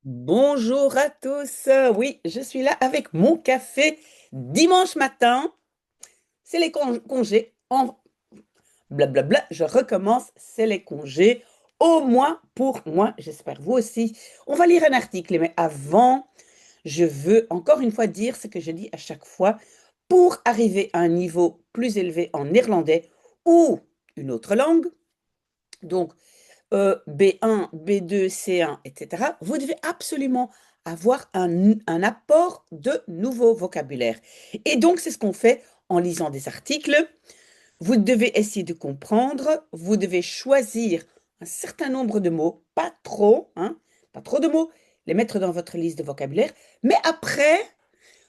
Bonjour à tous. Oui, je suis là avec mon café dimanche matin. C'est les congés. En blablabla, je recommence. C'est les congés. Au moins pour moi, j'espère vous aussi. On va lire un article, mais avant, je veux encore une fois dire ce que je dis à chaque fois. Pour arriver à un niveau plus élevé en néerlandais ou une autre langue, donc B1, B2, C1, etc., vous devez absolument avoir un apport de nouveau vocabulaire. Et donc, c'est ce qu'on fait en lisant des articles. Vous devez essayer de comprendre, vous devez choisir un certain nombre de mots, pas trop, hein, pas trop de mots, les mettre dans votre liste de vocabulaire. Mais après,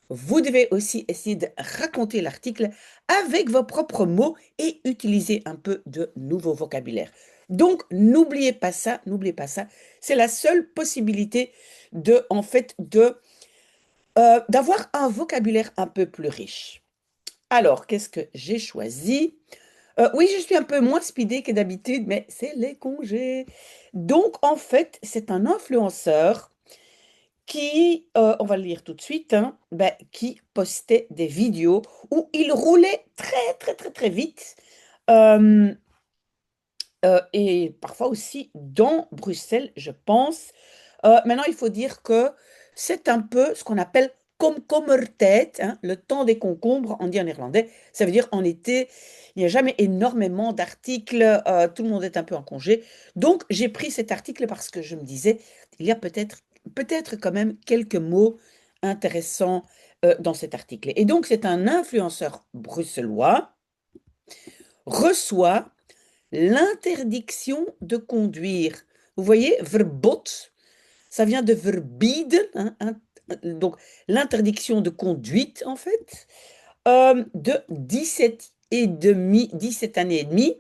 vous devez aussi essayer de raconter l'article avec vos propres mots et utiliser un peu de nouveau vocabulaire. Donc, n'oubliez pas ça, n'oubliez pas ça. C'est la seule possibilité d'avoir un vocabulaire un peu plus riche. Alors, qu'est-ce que j'ai choisi? Oui, je suis un peu moins speedée que d'habitude, mais c'est les congés. Donc, en fait, c'est un influenceur qui, on va le lire tout de suite, hein, qui postait des vidéos où il roulait très, très, très, très vite. euh, et parfois aussi dans Bruxelles, je pense. Maintenant, il faut dire que c'est un peu ce qu'on appelle komkommertijd, hein, le temps des concombres, on dit en néerlandais. Ça veut dire en été, il n'y a jamais énormément d'articles, tout le monde est un peu en congé. Donc, j'ai pris cet article parce que je me disais, il y a peut-être quand même quelques mots intéressants dans cet article. Et donc, c'est un influenceur bruxellois reçoit l'interdiction de conduire. Vous voyez, verbod, ça vient de verbieden, hein, donc l'interdiction de conduite en fait, de 17 années et demie,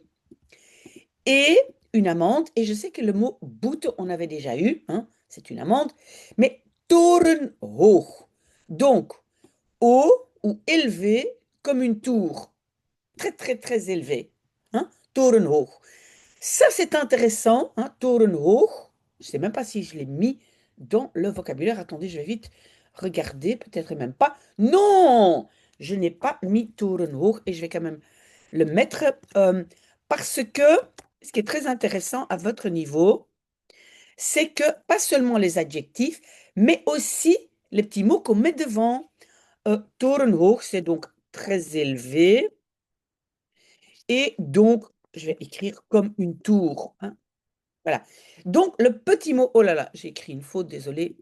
et une amende. Et je sais que le mot boete, on avait déjà eu, hein, c'est une amende, mais torenhoog. Donc, haut ou élevé comme une tour, très très très élevé, hein, torenhoog. Ça, c'est intéressant, hein, torenhoog. Je ne sais même pas si je l'ai mis dans le vocabulaire. Attendez, je vais vite regarder, peut-être même pas. Non, je n'ai pas mis torenhoog et je vais quand même le mettre parce que ce qui est très intéressant à votre niveau, c'est que pas seulement les adjectifs, mais aussi les petits mots qu'on met devant. Torenhoog, c'est donc très élevé et donc je vais écrire comme une tour, hein. Voilà. Donc, le petit mot, oh là là, j'ai écrit une faute, désolé,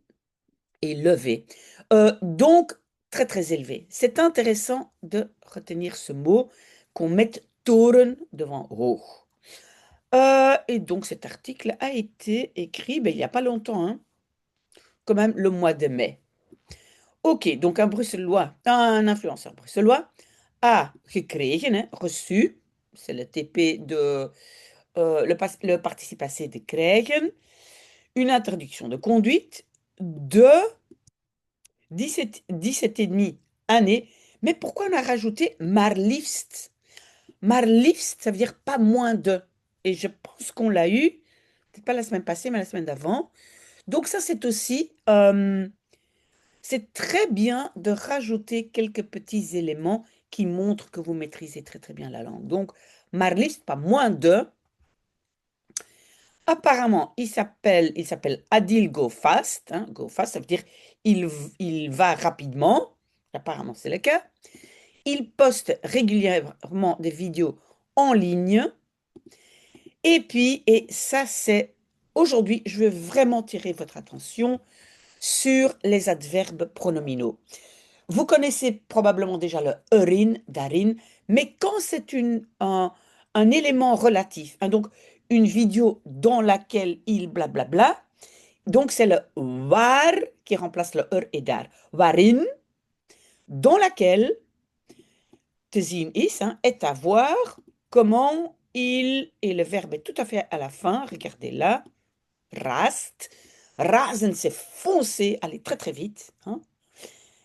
élevé. Donc, très très élevé. C'est intéressant de retenir ce mot, qu'on mette toren devant hoog. Et donc, cet article a été écrit il n'y a pas longtemps, hein, quand même le mois de mai. Ok, donc un influenceur bruxellois a gekregen, hein, reçu, c'est le TP de le participe passé de krijgen, une interdiction de conduite de 17 et demi années. Mais pourquoi on a rajouté maar liefst? Maar liefst, ça veut dire pas moins de. Et je pense qu'on l'a eu, peut-être pas la semaine passée, mais la semaine d'avant. Donc ça, c'est aussi, c'est très bien de rajouter quelques petits éléments qui montrent que vous maîtrisez très très bien la langue. Donc, maar liefst, pas moins de. Apparemment, il s'appelle Adil Go Fast, hein. Go Fast, ça veut dire il, il va rapidement. Apparemment, c'est le cas. Il poste régulièrement des vidéos en ligne. Et puis, et ça, c'est aujourd'hui, je veux vraiment tirer votre attention sur les adverbes pronominaux. Vous connaissez probablement déjà le erin, darin, mais quand c'est un élément relatif, hein, donc une vidéo dans laquelle il blablabla, donc c'est le waar qui remplace le et daar. Waarin, dans laquelle te zien is, hein, est à voir comment il, et le verbe est tout à fait à la fin, regardez là, rast. Rasen, c'est foncer, aller très très vite, hein.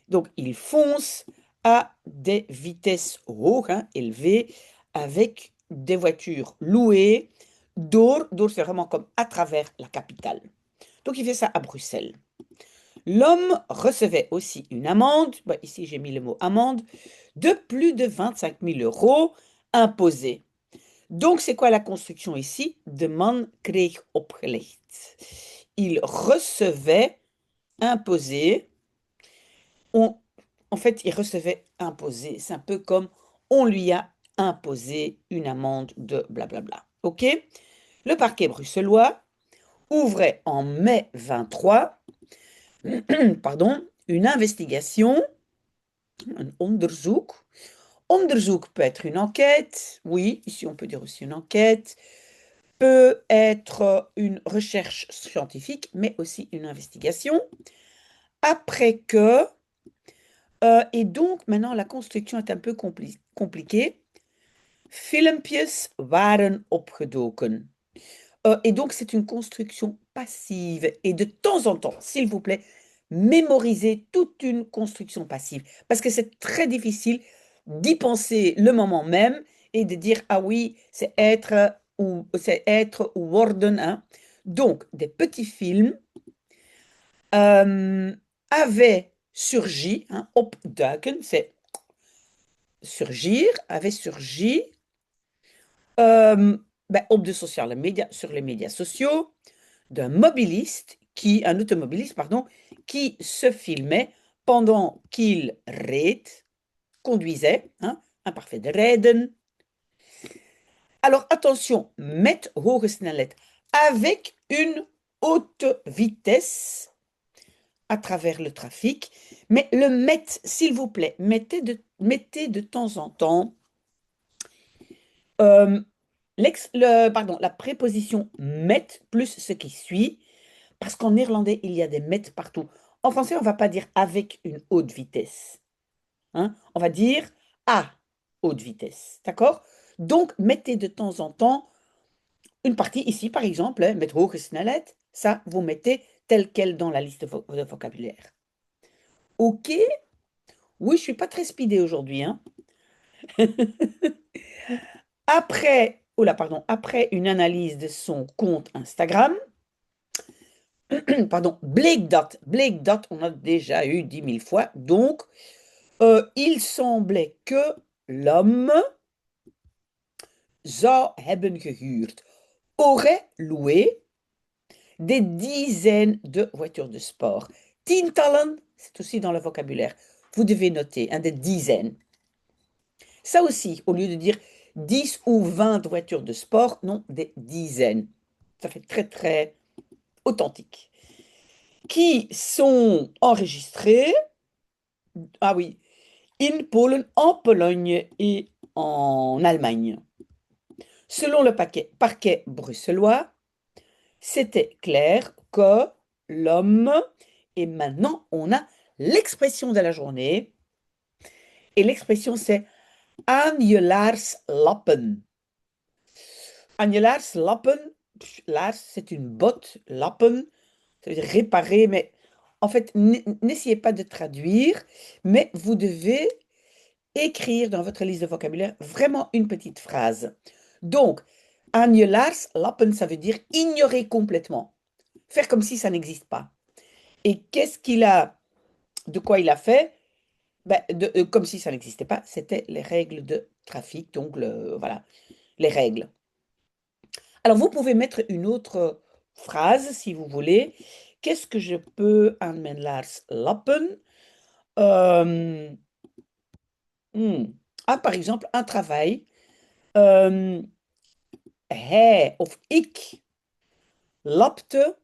Donc, il fonce à des vitesses hautes, hein, élevées, avec des voitures louées. Door, c'est vraiment comme à travers la capitale. Donc, il fait ça à Bruxelles. L'homme recevait aussi une amende, bah, ici j'ai mis le mot amende, de plus de 25 000 euros imposée. Donc, c'est quoi la construction ici? De man kreeg opgelegd. Il recevait imposé. On- en fait, il recevait imposé. C'est un peu comme on lui a imposé une amende de blablabla. OK? Le parquet bruxellois ouvrait en mai 23, pardon, une investigation, un onderzoek. Onderzoek peut être une enquête, oui, ici on peut dire aussi une enquête, peut être une recherche scientifique, mais aussi une investigation. Après que, et donc maintenant la construction est un peu compliquée. Filmpjes waren opgedoken. Et donc c'est une construction passive. Et de temps en temps, s'il vous plaît, mémorisez toute une construction passive. Parce que c'est très difficile d'y penser le moment même et de dire, ah oui, c'est être ou worden, hein. Donc, des petits films euh, avaient surgi, hein, opduiken, c'est surgir, avait surgi op de sociale media, sur les médias sociaux, d'un mobiliste un automobiliste, pardon, qui se filmait pendant qu'il conduisait, hein, imparfait de rijden. Alors attention, met hoge snelheid avec une haute vitesse à travers le trafic. Mais le met, s'il vous plaît, mettez de temps en temps euh, la préposition met plus ce qui suit, parce qu'en néerlandais, il y a des met partout. En français, on ne va pas dire avec une haute vitesse, hein. On va dire à haute vitesse. D'accord? Donc, mettez de temps en temps une partie ici, par exemple, hein, met hoge snelheid. Ça, vous mettez tel quel dans la liste de vocabulaire. OK? Oui, je suis pas très speedée aujourd'hui, hein. Après une analyse de son compte Instagram, pardon, bleek dat, on a déjà eu 10 000 fois, donc il semblait que l'homme zou hebben gehuurd, aurait loué des dizaines de voitures de sport. Tientallen, c'est aussi dans le vocabulaire. Vous devez noter, hein, des dizaines. Ça aussi, au lieu de dire 10 ou 20 voitures de sport, non, des dizaines. Ça fait très, très authentique. Qui sont enregistrées, ah oui, in Polen, en Pologne et en Allemagne. Selon le parquet bruxellois, c'était clair que l'homme, et maintenant on a l'expression de la journée, et l'expression c'est aan je laars lappen. Aan je laars lappen, laars c'est une botte, lappen, ça veut dire réparer, mais en fait n'essayez pas de traduire, mais vous devez écrire dans votre liste de vocabulaire vraiment une petite phrase. Donc, aan je laars lappen, ça veut dire ignorer complètement. Faire comme si ça n'existe pas. Et de quoi il a fait? Ben, comme si ça n'existait pas, c'était les règles de trafic, donc voilà, les règles. Alors, vous pouvez mettre une autre phrase si vous voulez. Qu'est-ce que je peux aan mijn laars lappen? Euh, par exemple, un travail. Euh, hij of ik lapte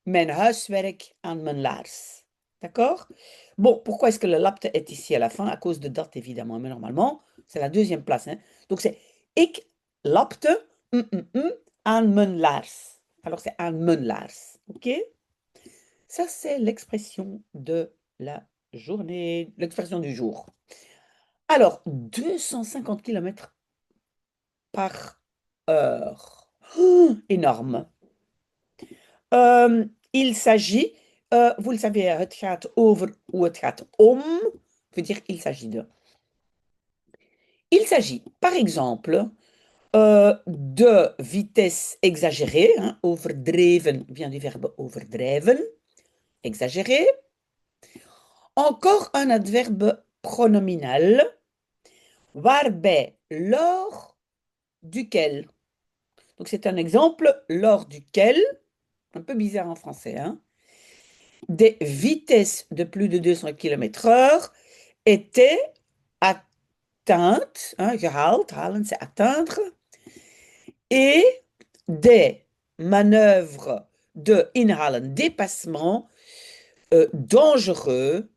mijn huiswerk aan mijn laars. D'accord? Bon, pourquoi est-ce que le lapte est ici à la fin? À cause de date, évidemment. Mais normalement, c'est la deuxième place, hein. Donc, c'est ik lapte aan mijn laars. Alors, c'est aan mijn laars. OK? Ça, c'est l'expression de la journée, l'expression du jour. Alors, 250 km par heure. Oh, énorme. Il s'agit, vous le savez, het gaat over ou het gaat om, veut dire il s'agit de. Il s'agit, par exemple, de vitesse exagérée, hein, overdreven vient du verbe overdrijven, exagéré. Encore un adverbe pronominal, waarbij lors duquel. Donc c'est un exemple, lors duquel, un peu bizarre en français, hein, des vitesses de plus de 200 km/h étaient atteintes, hein, gehaald, halen c'est atteindre, et des manœuvres de inhalen, dépassement dangereux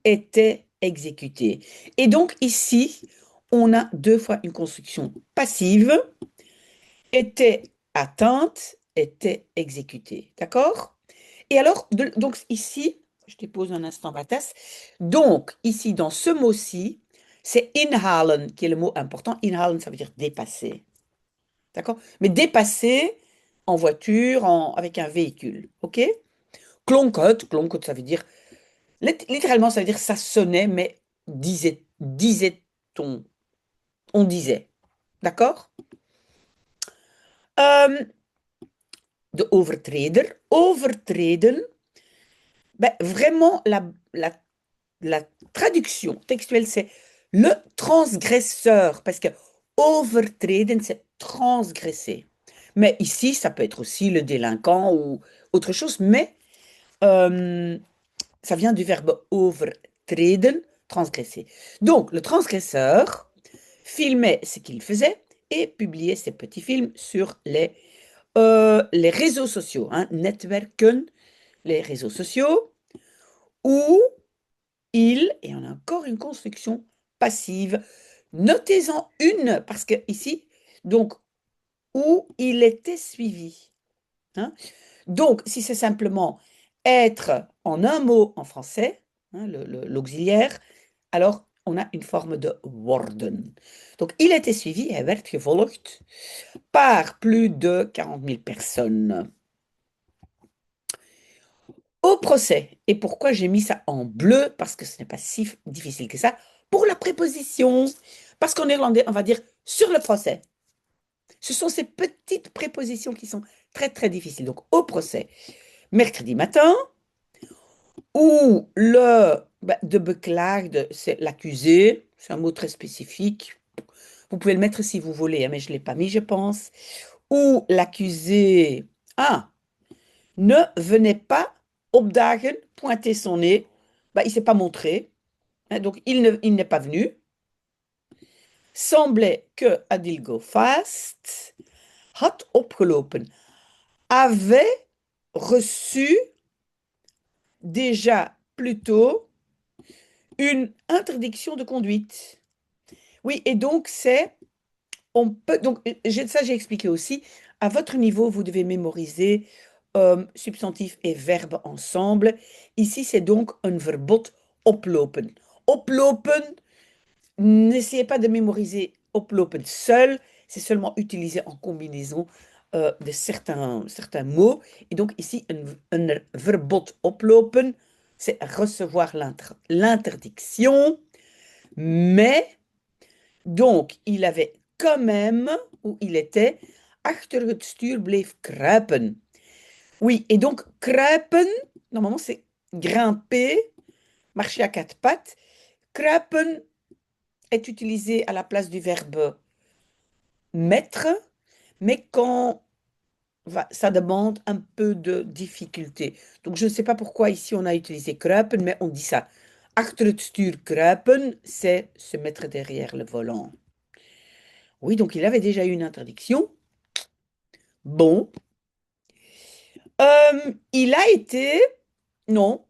étaient exécutées. Et donc ici, on a deux fois une construction passive, était atteinte, était exécutée. D'accord? Et alors, donc ici, je dépose un instant ma tasse. Donc, ici, dans ce mot-ci, c'est inhalen qui est le mot important. Inhalen, ça veut dire dépasser. D'accord? Mais dépasser en voiture, avec un véhicule. OK? Klonkert, klonkert, ça veut dire, littéralement, ça veut dire ça sonnait, mais disait-on. On disait. D'accord? De overtreder. Overtreden, ben, vraiment, la traduction textuelle, c'est le transgresseur, parce que overtreden, c'est transgresser. Mais ici, ça peut être aussi le délinquant ou autre chose, mais euh, ça vient du verbe overtreden, transgresser. Donc, le transgresseur filmait ce qu'il faisait et publiait ses petits films sur les réseaux sociaux, hein, netwerken, les réseaux sociaux, où et on a encore une construction passive. Notez-en une, parce que ici, donc, où il était suivi. Hein. Donc, si c'est simplement être en un mot en français, hein, l'auxiliaire, alors on a une forme de worden. Donc, il était suivi, hij werd gevolgd par plus de 40 000 personnes. Au procès. Et pourquoi j'ai mis ça en bleu? Parce que ce n'est pas si difficile que ça. Pour la préposition. Parce qu'en néerlandais, on va dire sur le procès. Ce sont ces petites prépositions qui sont très, très difficiles. Donc, au procès, mercredi matin, où de beklaagde, c'est l'accusé. C'est un mot très spécifique. Vous pouvez le mettre si vous voulez, hein, mais je ne l'ai pas mis, je pense. Où l'accusé, ne venait pas opdagen, pointer son nez. Bah, il ne s'est pas montré, hein, donc il n'est pas venu. Semblait que Adilgo Fast had opgelopen, avait reçu déjà plus tôt une interdiction de conduite. Oui, et donc on peut, donc ça j'ai expliqué aussi, à votre niveau, vous devez mémoriser substantif et verbe ensemble. Ici, c'est donc un verbod oplopen. Oplopen, n'essayez pas de mémoriser oplopen seul, c'est seulement utilisé en combinaison de certains mots. Et donc ici, un verbod oplopen, c'est recevoir l'interdiction, mais donc il avait quand même, où il était, achter het stuur bleef kruipen. Oui, et donc kruipen, normalement c'est grimper, marcher à quatre pattes. Kruipen est utilisé à la place du verbe mettre, mais quand ça demande un peu de difficulté. Donc je ne sais pas pourquoi ici on a utilisé kruipen, mais on dit ça. Achter het stuur kruipen, c'est se mettre derrière le volant. Oui, donc il avait déjà eu une interdiction. Bon. Il a été, non,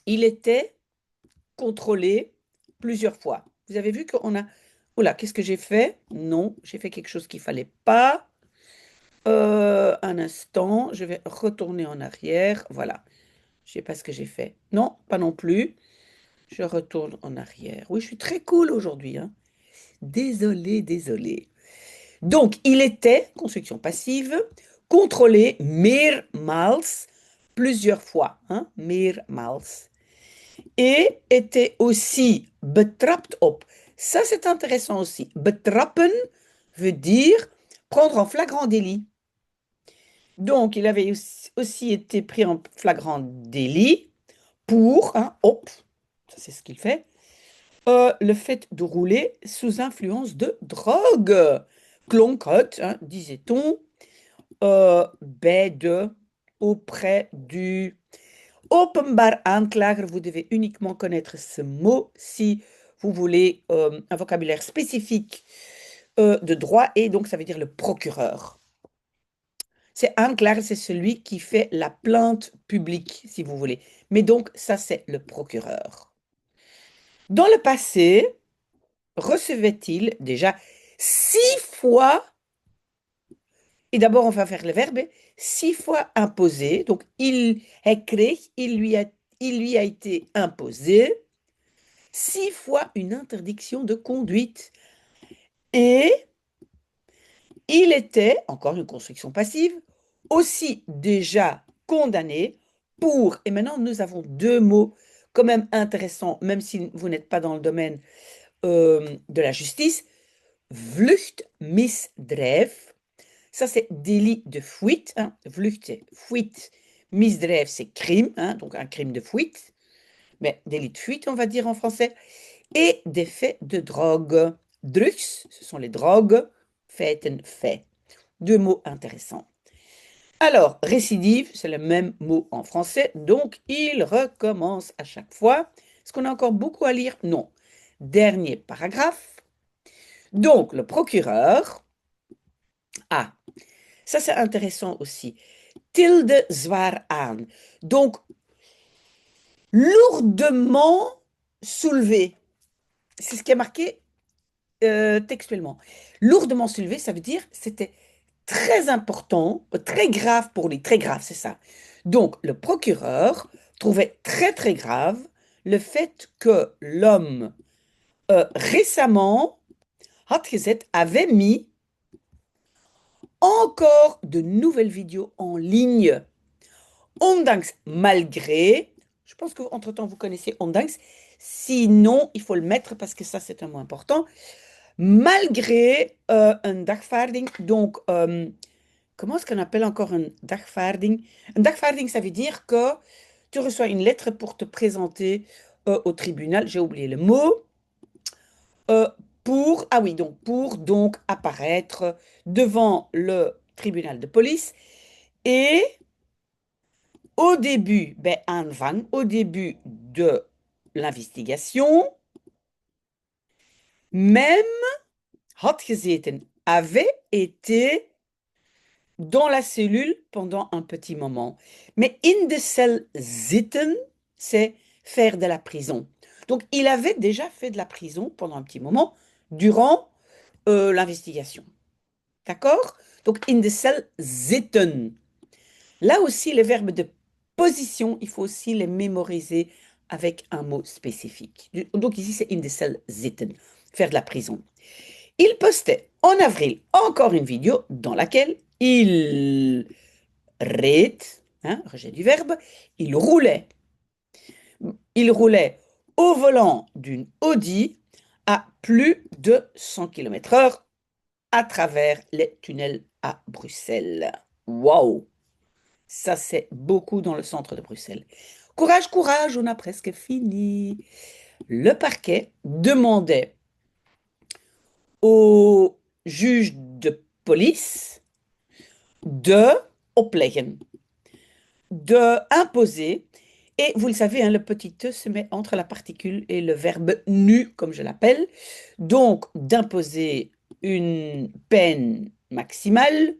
il était contrôlé plusieurs fois. Vous avez vu qu'on a... Oula, qu'est-ce que j'ai fait? Non, j'ai fait quelque chose qu'il ne fallait pas. Un instant, je vais retourner en arrière. Voilà, je ne sais pas ce que j'ai fait. Non, pas non plus. Je retourne en arrière. Oui, je suis très cool aujourd'hui, hein. Désolé, désolé. Donc, il était, construction passive, contrôlé meermaals, plusieurs fois, hein, meermaals. Et était aussi betrapt op. Ça, c'est intéressant aussi. Betrappen veut dire prendre en flagrant délit. Donc, il avait aussi été pris en flagrant délit pour, hein, hop, ça c'est ce qu'il fait, le fait de rouler sous influence de drogue. Klonk hein, disait-on, auprès du openbaar aanklager. Vous devez uniquement connaître ce mot si vous voulez un vocabulaire spécifique de droit, et donc ça veut dire le procureur. C'est aanklager, c'est celui qui fait la plainte publique, si vous voulez. Mais donc, ça, c'est le procureur. Dans le passé, recevait-il déjà 6 fois, et d'abord on va faire le verbe, 6 fois imposé, donc hij kreeg, il lui a été imposé 6 fois une interdiction de conduite, et il était, encore une construction passive, aussi déjà condamné pour, et maintenant nous avons 2 mots quand même intéressants, même si vous n'êtes pas dans le domaine de la justice, vluchtmisdrijf. Ça, c'est délit de fuite. Hein. Vlucht, c'est fuite. Misdrijf, c'est crime, hein, donc un crime de fuite. Mais délit de fuite, on va dire en français. Et des faits de drogue. Drugs, ce sont les drogues. Feiten, fait. 2 mots intéressants. Alors, récidive, c'est le même mot en français. Donc, il recommence à chaque fois. Est-ce qu'on a encore beaucoup à lire? Non. Dernier paragraphe. Donc, le procureur. Ah, ça c'est intéressant aussi. Tilde zwaar aan. Donc, lourdement soulevé. C'est ce qui est marqué textuellement. Lourdement soulevé, ça veut dire c'était très important, très grave pour lui. Très grave, c'est ça. Donc, le procureur trouvait très très grave le fait que l'homme récemment, had gezet, avait mis encore de nouvelles vidéos en ligne. Ondanks, malgré, je pense qu'entre-temps vous connaissez ondanks, sinon il faut le mettre parce que ça c'est un mot important, malgré un dagvaarding, donc comment est-ce qu'on appelle encore un dagvaarding? Un dagvaarding, ça veut dire que tu reçois une lettre pour te présenter au tribunal, j'ai oublié le mot, euh, ah oui, donc pour donc apparaître devant le tribunal de police. Et au début, ben, aanvang, au début de l'investigation, même had gezeten, avait été dans la cellule pendant un petit moment. Mais in de cel zitten, c'est faire de la prison. Donc, il avait déjà fait de la prison pendant un petit moment durant l'investigation. D'accord? Donc, in de cel zitten. Là aussi, les verbes de position, il faut aussi les mémoriser avec un mot spécifique. Donc ici, c'est in de cel zitten, faire de la prison. Il postait en avril encore une vidéo dans laquelle il reed, hein, rejet du verbe, il roulait. Il roulait au volant d'une Audi à plus de 100 km/h à travers les tunnels à Bruxelles. Waouh! Ça, c'est beaucoup dans le centre de Bruxelles. Courage, courage, on a presque fini. Le parquet demandait au juge de police de opleggen, de imposer, et vous le savez, hein, le petit e se met entre la particule et le verbe nu, comme je l'appelle, donc d'imposer une peine maximale,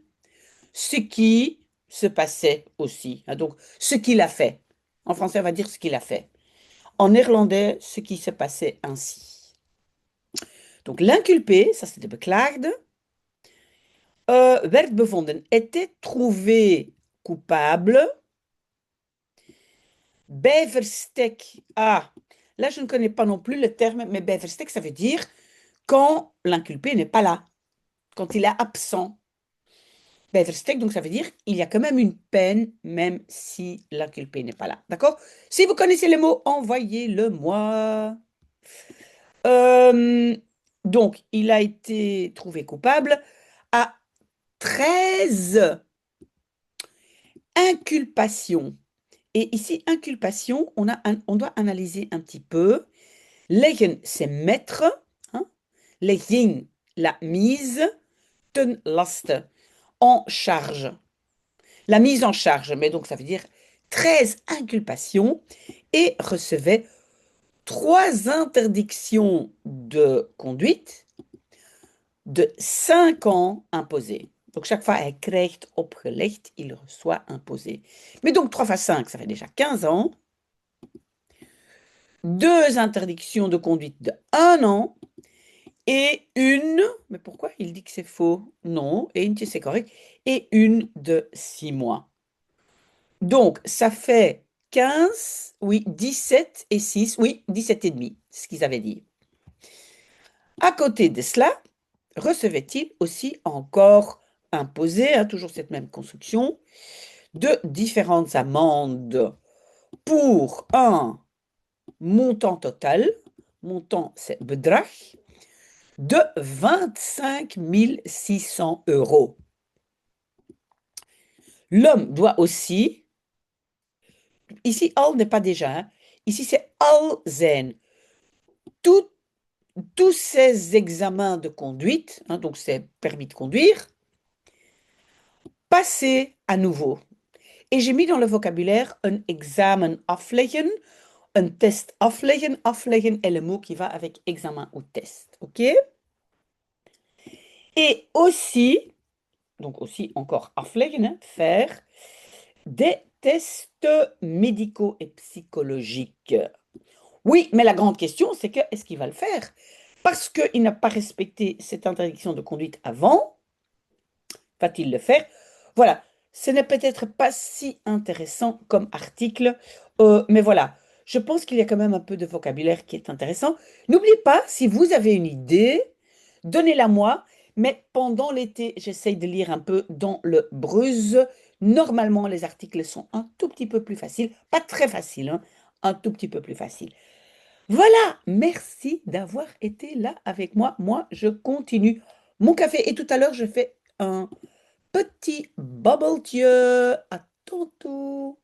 ce qui se passait aussi. Hein, donc, ce qu'il a fait. En français, on va dire ce qu'il a fait. En néerlandais, ce qui se passait ainsi. Donc, l'inculpé, ça c'était beklaagde, werd bevonden, était trouvé coupable bij verstek. Ah, là, je ne connais pas non plus le terme, mais bij verstek, ça veut dire quand l'inculpé n'est pas là, quand il est absent. Bij verstek, donc ça veut dire il y a quand même une peine, même si l'inculpé n'est pas là. D'accord? Si vous connaissez les mots, envoyez-le-moi. Euh, donc, il a été trouvé coupable à 13 Inculpation. Et ici, inculpation, on doit analyser un petit peu. Leggen, c'est mettre. Hein? Legging, la mise. Ten laste, en charge. La mise en charge, mais donc ça veut dire 13 inculpations et recevait 3 interdictions de conduite de 5 ans imposées. Donc chaque fois, hij krijgt opgelegd, il reçoit imposé. Mais donc 3 fois 5, ça fait déjà 15 ans. 2 interdictions de conduite de 1 an. Et une, mais pourquoi il dit que c'est faux? Non, eentje c'est correct. Et une de 6 mois. Donc, ça fait 15, oui, 17 et 6, oui, 17 et demi, c'est ce qu'ils avaient dit. À côté de cela, recevait-il aussi encore imposé, hein, toujours cette même construction, de différentes amendes pour un montant total, montant c'est bedrag, de 25 600 euros. L'homme doit aussi, ici al n'est pas déjà, hein, ici c'est al zijn. Tous ces examens de conduite, hein, donc ces permis de conduire, passer à nouveau. Et j'ai mis dans le vocabulaire un examen afleggen, un test afleggen. Afleggen est le mot qui va avec examen ou test. OK? Et aussi, donc aussi encore afleggen, hein, faire des tests médicaux et psychologiques. Oui, mais la grande question, c'est que est-ce qu'il va le faire? Parce qu'il n'a pas respecté cette interdiction de conduite avant, va-t-il le faire? Voilà, ce n'est peut-être pas si intéressant comme article, mais voilà, je pense qu'il y a quand même un peu de vocabulaire qui est intéressant. N'oubliez pas, si vous avez une idée, donnez-la moi, mais pendant l'été, j'essaye de lire un peu dans le Bruse. Normalement, les articles sont un tout petit peu plus faciles, pas très faciles, hein, un tout petit peu plus faciles. Voilà, merci d'avoir été là avec moi. Moi, je continue mon café et tout à l'heure, je fais un petit bubble tea. À tantôt.